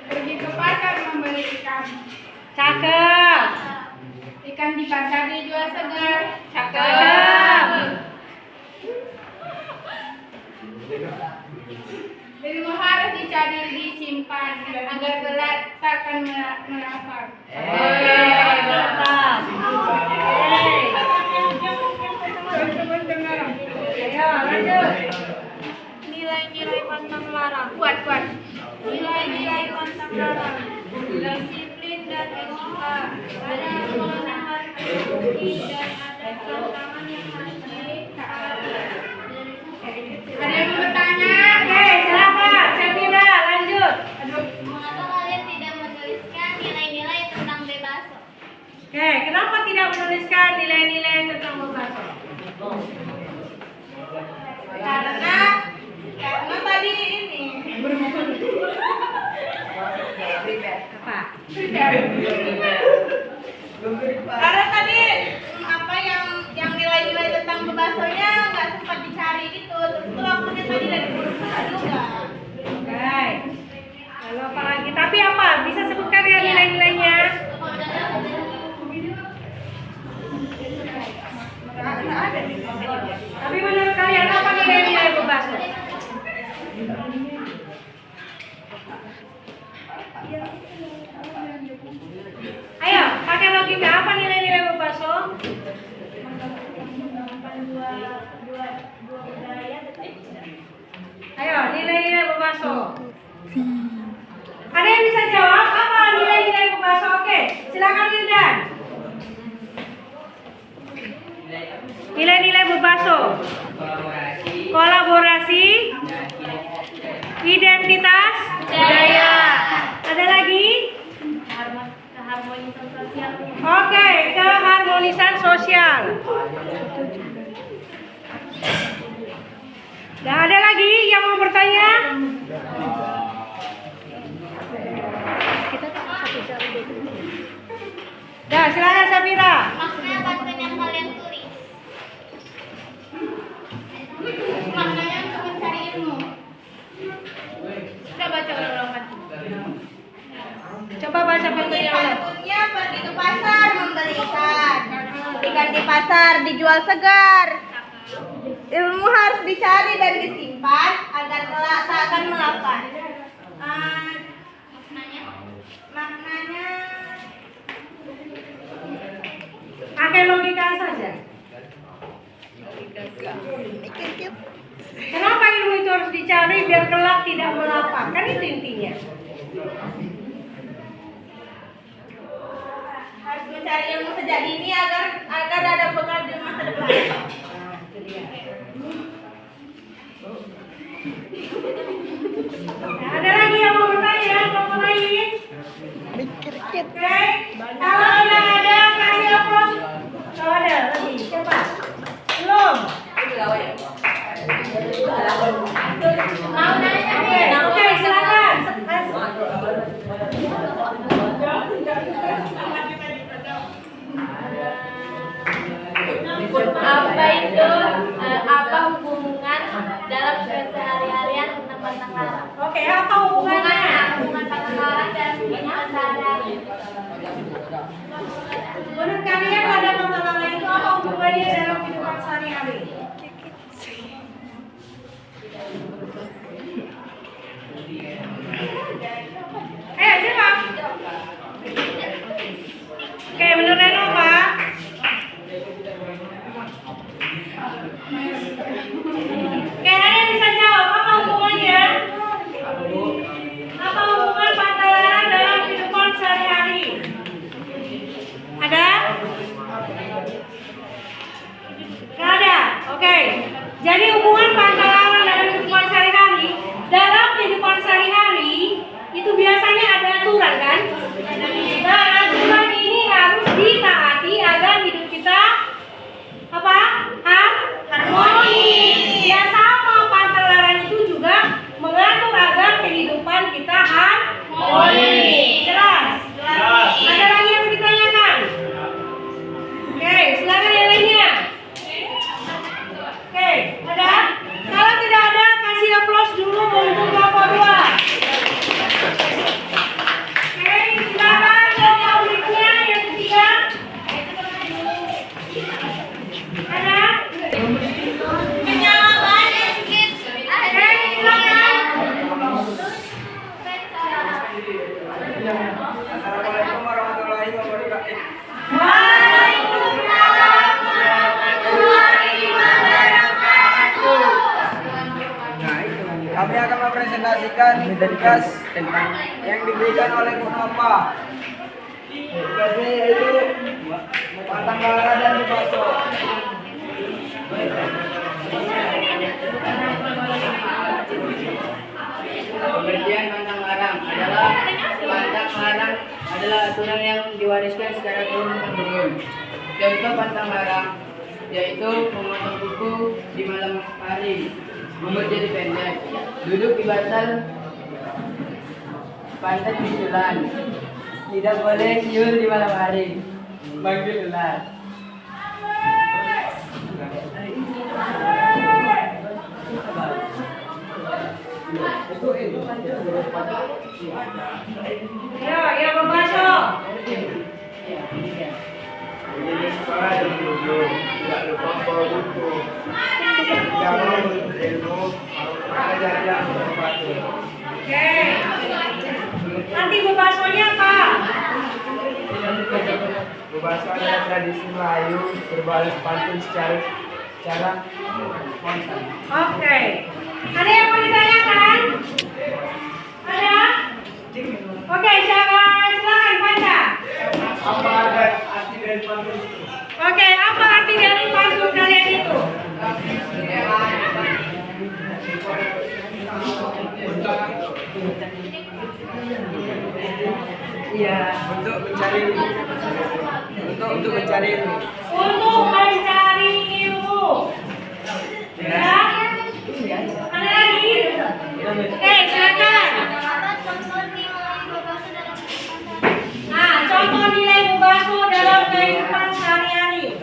Pergi ke pasar membeli ikan. Cakep. Ikan di pasar dijual segar. Cakep. Ilmu harus dicari disimpan agar kelak takkan melafar. Mantap. Ayo, lanjut. Nilai-nilai pantang larang. Kuat. Nilai-nilai pantang larang. Disiplin dan etika. Ada aturan yang harus diikuti dan ada tantangan yang harus ditaati. Ada yang mau bertanya? Oke, silakan. Safira, lanjut. Mengapa kalian tidak menuliskan nilai-nilai tentang bebaso? Oke, kenapa tidak menuliskan nilai-nilai tentang bebaso? Karena tadi ini. Apa? Karena tadi yang nilai-nilai tentang bebasonya nggak sempat dicari gitu. Terus tuh waktunya tadi dari guru-guru juga. Oke. Lalu apa lagi? Tapi apa? Bisa sebutkan ya nilai-nilainya? Tapi menurut kalian apa nilai-nilai bebaso? Ayo, pakai logika. Apa nilai-nilai bebaso? Ayo, nilai-nilai bebaso. Ada yang bisa jawab? Apa nilai-nilai bebaso? Oke, silakan Wildan. Nilai-nilai bebaso. Kolaborasi, identitas, budaya. Ada lagi? Keharmonisan sosial. Oke, keharmonisan sosial. Dan ada lagi yang mau bertanya? Dah, silakan Safira. Maksudnya pantun yang kalian tulis. Maknanya untuk mencari ilmu. Coba ulang pantun. Coba baca pantun yang lain. Pantunnya bukan di pasar dijual segar. Ilmu harus dicari dan disimpan agar kelak tak akan melapar. Maknanya Pakai logika saja. Kenapa ilmu itu harus dicari biar kelak tidak melapar? Kan itu intinya. harus mencari ilmu sejak dini agar ada bekal di masa depan. Nah, ada lagi yang mau bertanya? Kamu lain? Oke. Kalau tidak ada, kasih aplaus. Kalau ada lagi, siapa? Belum. Mau nanya Oke, oke, silakan. apa hubungan dalam keseharian tentang pantang larang? Oke, apa hubungannya? Hubungan pantang larang dan kehidupan sehari-hari. Menurut kalian ada pantang larang itu apa hubungannya dalam kehidupan sehari-hari? Jawab. Oke, menurut Reno apa? Oke, ada yang bisa jawab apa hubungannya? Apa hubungan pantang larang dalam kehidupan sehari-hari? Ada? Nggak ada. Oke. Jadi hubungan pantang larang dalam kehidupan sehari-hari, dalam kehidupan sehari-hari itu biasanya ada aturan kan? Nah, aturan ini harus ditaati agar hidup kita apa? Harmoni. Ya sama, pantang larang itu juga mengatur agar kehidupan kita harmoni. Jelas? Ada lagi yang ditanyakan? Oke, silakan yang lainnya. Oke, ada? Kalau tidak ada, kasih aplaus dulu untuk Bapak dua. Oke, silakan yang berikutnya, yang ketiga. Ada? Jawabannya skip. Oke, silakan. Assalamualaikum warahmatullahi wabarakatuh. Kami akan mempresentasikan tugas yang diberikan oleh Munapa. Tugasnya yaitu pantang larang dan bakso. Pengertian pantang larang adalah aturan yang diwariskan secara turun-temurun. Contoh pantang larang yaitu memotong kuku di malam hari, umur jadi pendek, duduk di bantal pantat bisulan, tidak boleh siul di malam hari, manggil ular. Ya membasuh. Ini sekolah yang belum tidak lupa bawa buku. Jangan menuntut ilmu, belajar yang berbatu. Oke. Nanti membasuhnya apa? Berbahasa adalah tradisi Melayu berbalas pantun secara spontan. Oke. Ada yang mau ditanyakan? Ada? Oke, silakan baca. Apa ada arti dari pantun itu? Oke, apa arti dari pantun kalian itu? Iya. Untuk mencari ilmu. Untuk mencari ilmu. Untuk mencari ilmu. Ya? Ada lagi? Oke, silakan. Nah, contoh nilai membasuh dalam kehidupan sehari-hari.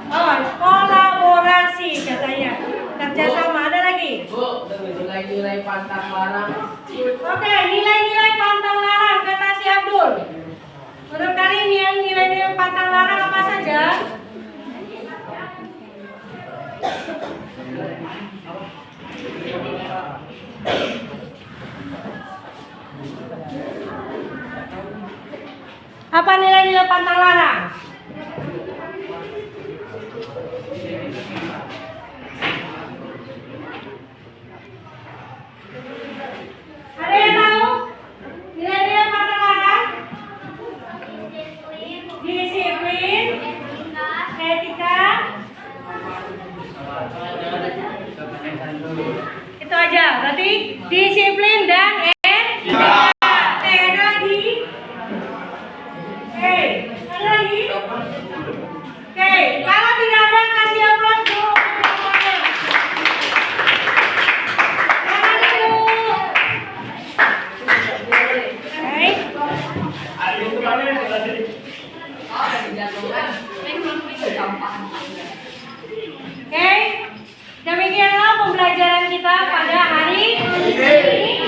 Oh, kolaborasi katanya. nilai pantang larang. Oke, nilai-nilai pantang larang kata si Abdul. Menurut kalian yang nilai-nilai pantang larang apa saja? Apa nilai-nilai pantang larang? Ada yang tahu? Nilai-nilai pantang larang? Disiplin, etika. Itu aja. Berarti disiplin dan etika. Oke, ada lagi? Oke, ada lagi? Oke, kalau tidak ada kasih aplaus dulu. Jangan dulu. Oke, demikianlah pembelajaran kita pada hari ini.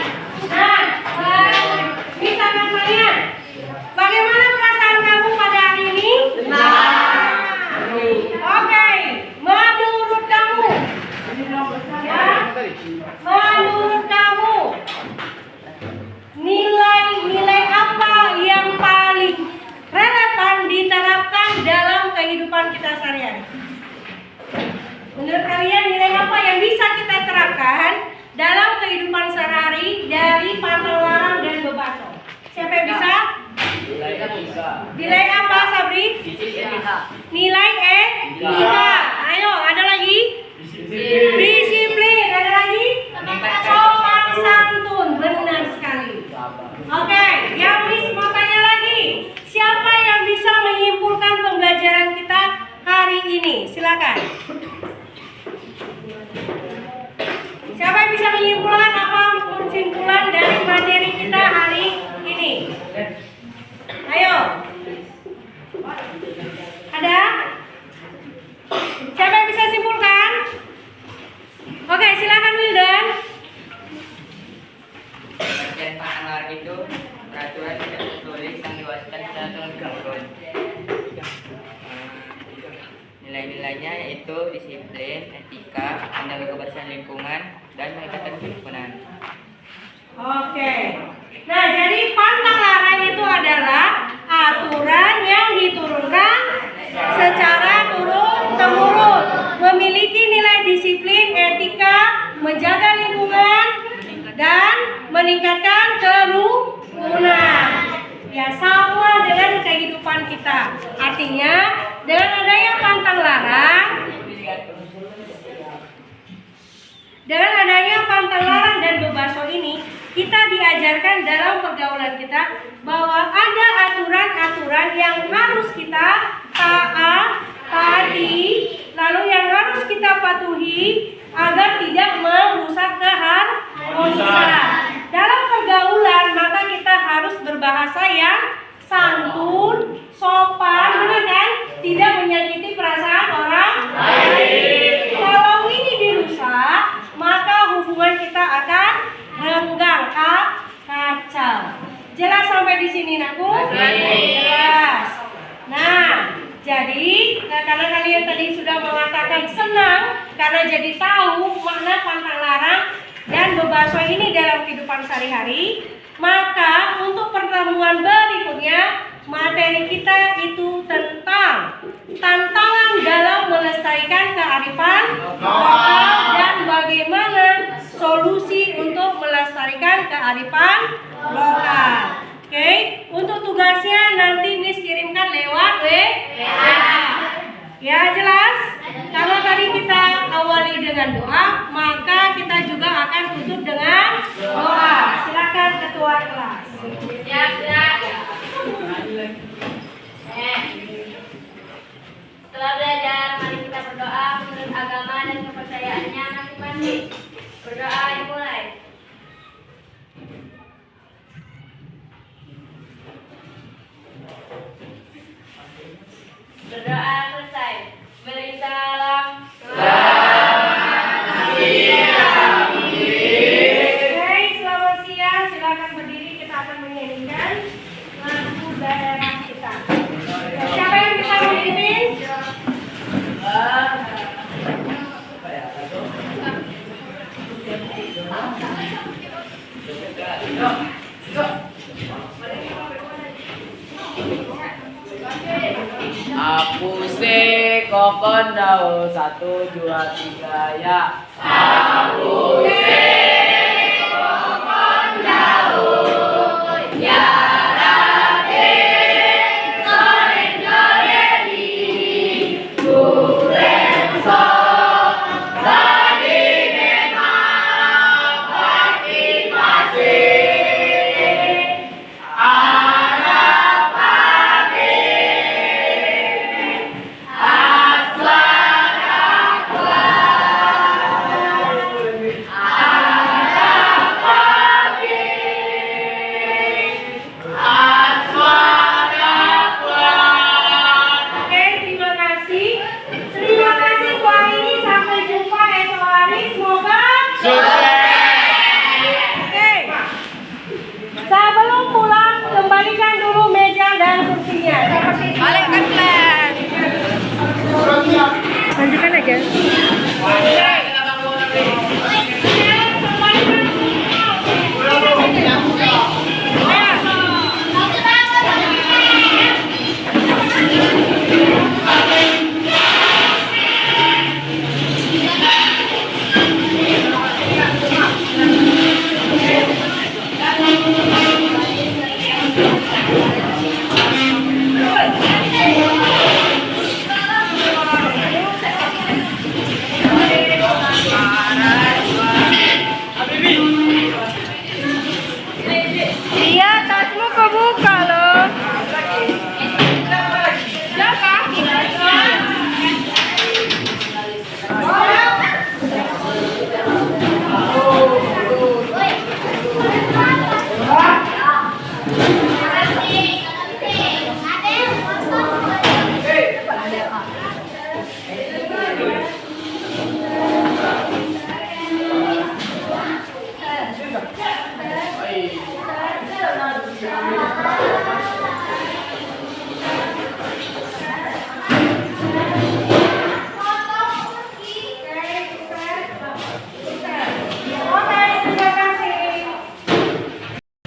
Nah, misalkan kalian, bagaimana perasaan kamu pada hari ini? Oke, menurut kamu, ya, menurut kamu, nilai-nilai apa yang paling relevan diterapkan dalam kehidupan kita sehari-hari? Menurut kalian nilai apa yang bisa kita terapkan dalam kehidupan sehari-hari dari pantang larang dan bebaso? Siapa yang bisa? Nilai apa, Sabri? Nilai etika. Ayo, ada lagi? Disiplin. Ada lagi? Sopan santun. Benar sekali. Oke, yang Miss mau tanya lagi. Siapa yang bisa menyimpulkan pembelajaran kita hari ini? Silakan. Siapa yang bisa menyimpulkan apa kesimpulan dari materi kita hari ini? Ayo. Ada? Siapa yang bisa simpulkan? Oke, silakan Wildan. Dan pantang larang itu peraturan tidak tertulis yang diwariskan secara turun-temurun. Nilai-nilainya yaitu disiplin, etika, menjaga kebersihan lingkungan, dan meningkatkan kerukunan. Oke. Nah, jadi pantang larang itu adalah aturan yang diturunkan secara turun-temurun, memiliki nilai disiplin, etika, menjaga lingkungan, dan meningkatkan kerukunan. Ya, sama dengan kehidupan kita. Artinya, dengan adanya pantang larang, dan bebaso ini, kita diajarkan dalam pergaulan kita bahwa ada aturan-aturan yang harus kita taati, lalu yang harus kita patuhi agar tidak merusak keharmonisan. Dalam pergaulan, maka kita harus berbahasa yang santun, sopan, benar kan? Tidak menyakiti perasaan orang lain. Kalau ini dirusak, maka hubungan kita akan renggang, kacau. Jelas sampai di sini, Nakku? Jelas. Nah, jadi karena kalian tadi sudah mengatakan senang karena jadi tahu makna pantang larang dan bebaso ini dalam kehidupan sehari-hari, maka untuk pertemuan berikutnya materi kita itu tentang tantangan dalam melestarikan kearifan lokal dan bagaimana solusi untuk melestarikan kearifan lokal. Oke, untuk tugasnya nanti Miss kirimkan lewat WA. Ya, jelas? Karena tadi kita awali dengan doa, maka kita juga akan tutup dengan doa. Silakan ketua kelas. Ya, setelah belajar, mari kita berdoa menurut agama dan kepercayaannya masing-masing. Berdoa dimulai. Berdoa selesai. Beri salam. kokon daun 1, 2, 3 ya. Oke, terima kasih. Terima kasih Bu Aini. Sampai jumpa esok hari. Semoga Oke. Sebelum pulang, kembalikan dulu meja dan kursinya. Balik ke kelas. Lanjutkan aja. Iya, tasmu kebuka loh.